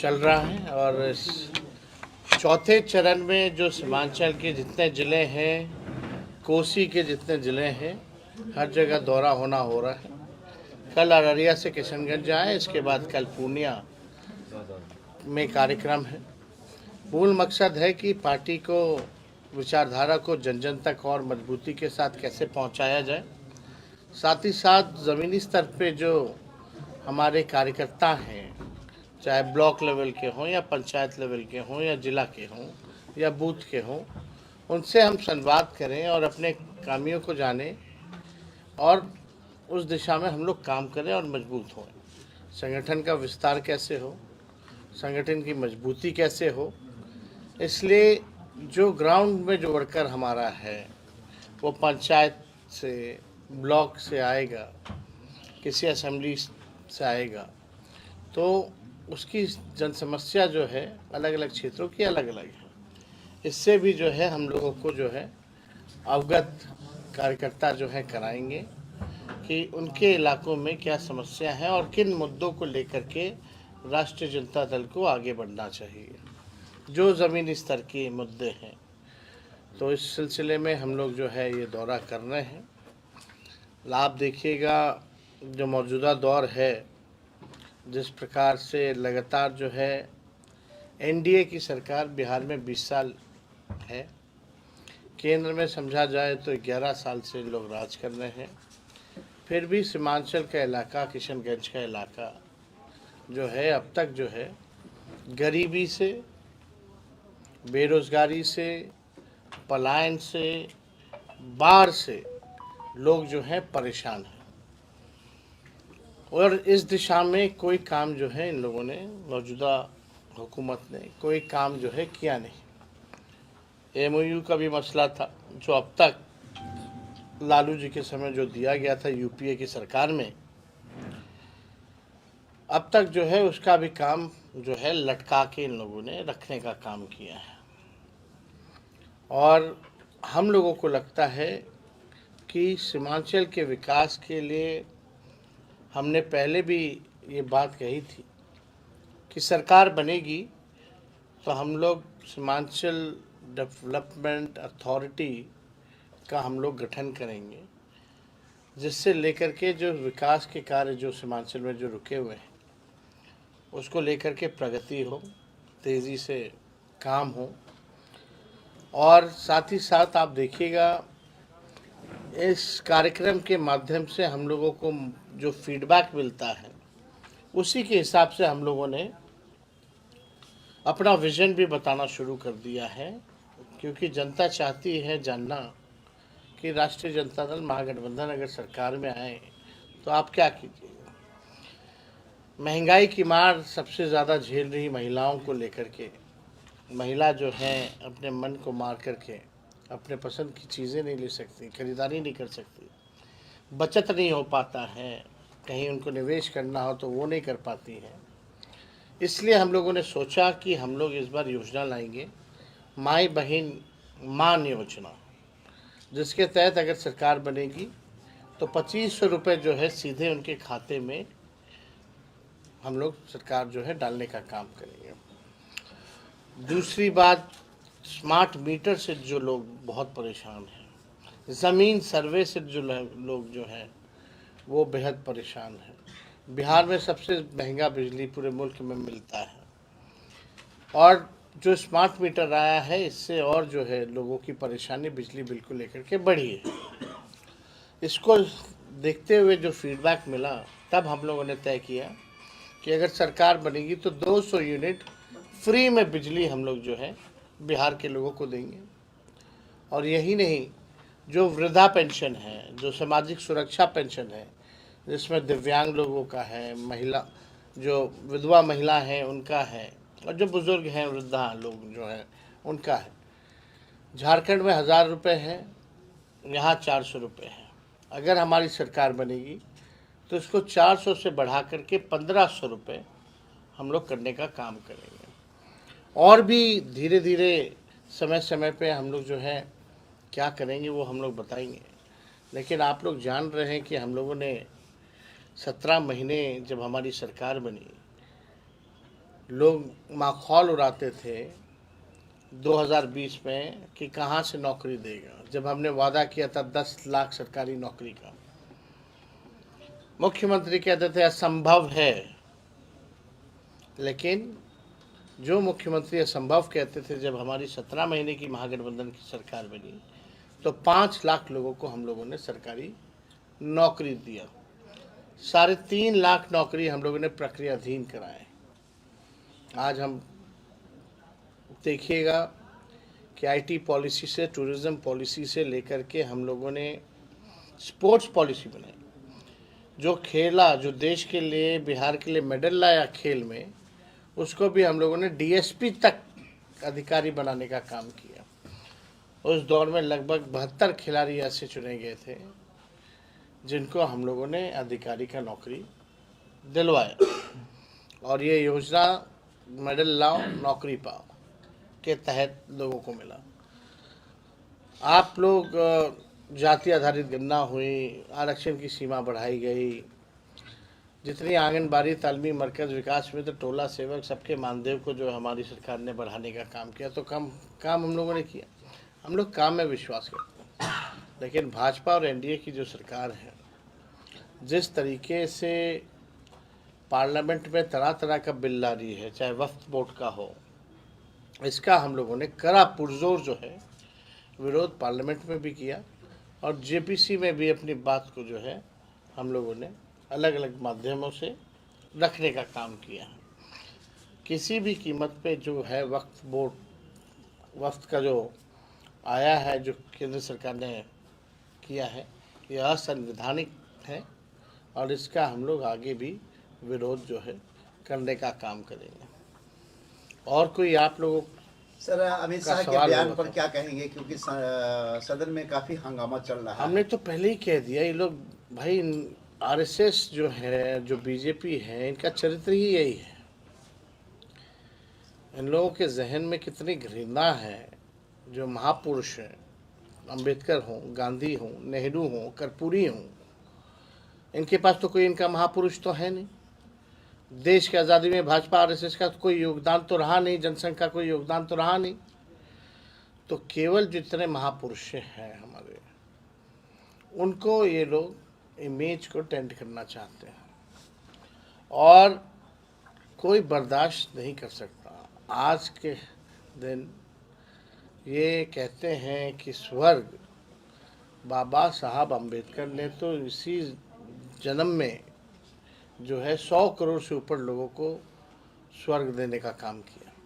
चल रहा है और इस चौथे चरण में जो सीमांचल के जितने ज़िले हैं, कोसी के जितने ज़िले हैं, हर जगह दौरा हो रहा है। कल अररिया से किशनगंज आए, इसके बाद कल पूर्णिया में कार्यक्रम है। मूल मकसद है कि पार्टी को विचारधारा को जन जन तक और मजबूती के साथ कैसे पहुंचाया जाए। साथ ही साथ ज़मीनी स्तर पे जो हमारे कार्यकर्ता हैं, चाहे ब्लॉक लेवल के हों या पंचायत लेवल के हों या जिला के हों या बूथ के हों, उनसे हम संवाद करें और अपने कामियों को जानें और उस दिशा में हम लोग काम करें और मजबूत हों। संगठन का विस्तार कैसे हो, संगठन की मजबूती कैसे हो, इसलिए जो ग्राउंड में जो वर्कर हमारा है वो पंचायत से, ब्लॉक से आएगा, किसी असेंबली से आएगा, तो उसकी जन समस्या जो है अलग अलग क्षेत्रों की अलग अलग है। इससे भी जो है हम लोगों को जो है अवगत कार्यकर्ता जो है कराएंगे कि उनके इलाकों में क्या समस्या है और किन मुद्दों को लेकर के राष्ट्रीय जनता दल को आगे बढ़ना चाहिए, जो ज़मीनी स्तर के मुद्दे हैं। तो इस सिलसिले में हम लोग जो है ये दौरा कर रहे हैं। आप देखिएगा जो मौजूदा दौर है, जिस प्रकार से लगातार जो है एनडीए की सरकार बिहार में 20 साल है, केंद्र में समझा जाए तो 11 साल से लोग राज कर रहे हैं, फिर भी सीमांचल का इलाका, किशनगंज का इलाका जो है अब तक जो है गरीबी से, बेरोजगारी से, पलायन से, बाढ़ से लोग जो हैं परेशान हैं। और इस दिशा में कोई काम जो है इन लोगों ने, मौजूदा हुकूमत ने कोई काम जो है किया नहीं। एमओयू का भी मसला था जो अब तक लालू जी के समय जो दिया गया था यूपीए की सरकार में, अब तक जो है उसका भी काम जो है लटका के इन लोगों ने रखने का काम किया है। और हम लोगों को लगता है कि सीमांचल के विकास के लिए हमने पहले भी ये बात कही थी कि सरकार बनेगी तो हम लोग सीमांचल डेवलपमेंट अथॉरिटी का हम लोग गठन करेंगे, जिससे लेकर के जो विकास के कार्य जो सीमांचल में जो रुके हुए हैं उसको लेकर के प्रगति हो, तेज़ी से काम हो। और साथ ही साथ आप देखिएगा इस कार्यक्रम के माध्यम से हम लोगों को जो फीडबैक मिलता है उसी के हिसाब से हम लोगों ने अपना विज़न भी बताना शुरू कर दिया है, क्योंकि जनता चाहती है जानना कि राष्ट्रीय जनता दल महागठबंधन अगर सरकार में आए तो आप क्या कीजिएगा। महंगाई की मार सबसे ज़्यादा झेल रही महिलाओं को लेकर के, महिला जो हैं अपने मन को मार करके अपने पसंद की चीज़ें नहीं ले सकती, खरीदारी नहीं कर सकती, बचत नहीं हो पाता है, कहीं उनको निवेश करना हो तो वो नहीं कर पाती हैं। इसलिए हम लोगों ने सोचा कि हम लोग इस बार योजना लाएंगे, माई बहन मान योजना, जिसके तहत अगर सरकार बनेगी तो 2500 रुपये जो है सीधे उनके खाते में हम लोग सरकार जो है डालने का काम करेंगे। दूसरी बात, स्मार्ट मीटर से जो लोग बहुत परेशान हैं, ज़मीन सर्वे से जो लोग जो हैं वो बेहद परेशान हैं। बिहार में सबसे महंगा बिजली पूरे मुल्क में मिलता है और जो स्मार्ट मीटर आया है इससे और जो है लोगों की परेशानी बिजली बिल को लेकर के बढ़ी है। इसको देखते हुए जो फीडबैक मिला, तब हम लोगों ने तय किया कि अगर सरकार बनेगी तो 200 यूनिट फ्री में बिजली हम लोग जो है बिहार के लोगों को देंगे। और यही नहीं, जो वृद्धा पेंशन है, जो सामाजिक सुरक्षा पेंशन है, जिसमें दिव्यांग लोगों का है, महिला जो विधवा महिला हैं उनका है, और जो बुज़ुर्ग हैं वृद्धा लोग जो हैं उनका है। झारखंड में 1000 रुपये है, यहाँ 400 रुपये है। अगर हमारी सरकार बनेगी तो इसको 400 से बढ़ा करके 1500 रुपये हम लोग करने का काम करेंगे। और भी धीरे धीरे समय समय पे हम लोग जो है क्या करेंगे वो हम लोग बताएंगे। लेकिन आप लोग जान रहे हैं कि हम लोगों ने 17 महीने जब हमारी सरकार बनी, लोग माखौल उड़ाते थे 2020 में कि कहाँ से नौकरी देगा, जब हमने वादा किया था 10 लाख सरकारी नौकरी का। मुख्यमंत्री कहते थे असंभव है, लेकिन जो मुख्यमंत्री असंभव कहते थे, जब हमारी 17 महीने की महागठबंधन की सरकार बनी तो 5 लाख लोगों को हम लोगों ने सरकारी नौकरी दिया। 3.5 लाख नौकरी हम लोगों ने प्रक्रियाधीन कराए। आज हम देखिएगा कि आईटी पॉलिसी से, टूरिज्म पॉलिसी से लेकर के हम लोगों ने स्पोर्ट्स पॉलिसी बनाई। जो खेला, जो देश के लिए, बिहार के लिए मेडल लाया खेल में, उसको भी हम लोगों ने डीएसपी तक अधिकारी बनाने का काम किया। उस दौर में लगभग 72 खिलाड़ी ऐसे चुने गए थे जिनको हम लोगों ने अधिकारी का नौकरी दिलवाया। और ये योजना मेडल लाओ नौकरी पाओ के तहत लोगों को मिला। आप लोग जाति आधारित गणना हुई, आरक्षण की सीमा बढ़ाई गई, जितनी आंगनबाड़ी, तालीमी मरकज़, विकास मित्र, टोला सेवक, सबके मानदेय को जो हमारी सरकार ने बढ़ाने का काम किया, तो काम हम लोगों ने किया। हम लोग काम में विश्वास करते हैं। लेकिन भाजपा और एनडीए की जो सरकार है, जिस तरीके से पार्लियामेंट में तरह तरह का बिल ला रही है, चाहे वक्फ बोर्ड का हो, इसका हम लोगों ने कड़ा पुरजोर जो है विरोध पार्लियामेंट में भी किया और जेपीसी में भी अपनी बात को जो है हम लोगों ने अलग अलग माध्यमों से रखने का काम किया। किसी भी कीमत पे जो है वक्फ बोर्ड, वक्फ का जो आया है, जो केंद्र सरकार ने किया है, यह असंवैधानिक है और इसका हम लोग आगे भी विरोध जो है करने का काम करेंगे। और कोई आप लोगों सर, अमित शाह के बयान पर क्या कहेंगे, क्योंकि सदन में काफी हंगामा चल रहा है। हमने तो पहले ही कह दिया, ये लोग भाई आरएसएस जो है, जो बीजेपी है, इनका चरित्र ही यही है। इन लोगों के जहन में कितनी घृणा है। जो महापुरुष हैं, अंबेडकर हों, गांधी हों, नेहरू हों, कर्पूरी हों, इनके पास तो कोई इनका महापुरुष तो है नहीं। देश की आज़ादी में भाजपा आरएसएस का कोई योगदान तो रहा नहीं, जनसंघ का कोई योगदान तो रहा नहीं। तो केवल जितने महापुरुष हैं हमारे, उनको ये लोग इमेज को टेंट करना चाहते हैं और कोई बर्दाश्त नहीं कर सकता। आज के दिन ये कहते हैं कि स्वर्ग बाबा साहब अम्बेडकर ने तो इसी जन्म में जो है 100 करोड़ से ऊपर लोगों को स्वर्ग देने का काम किया।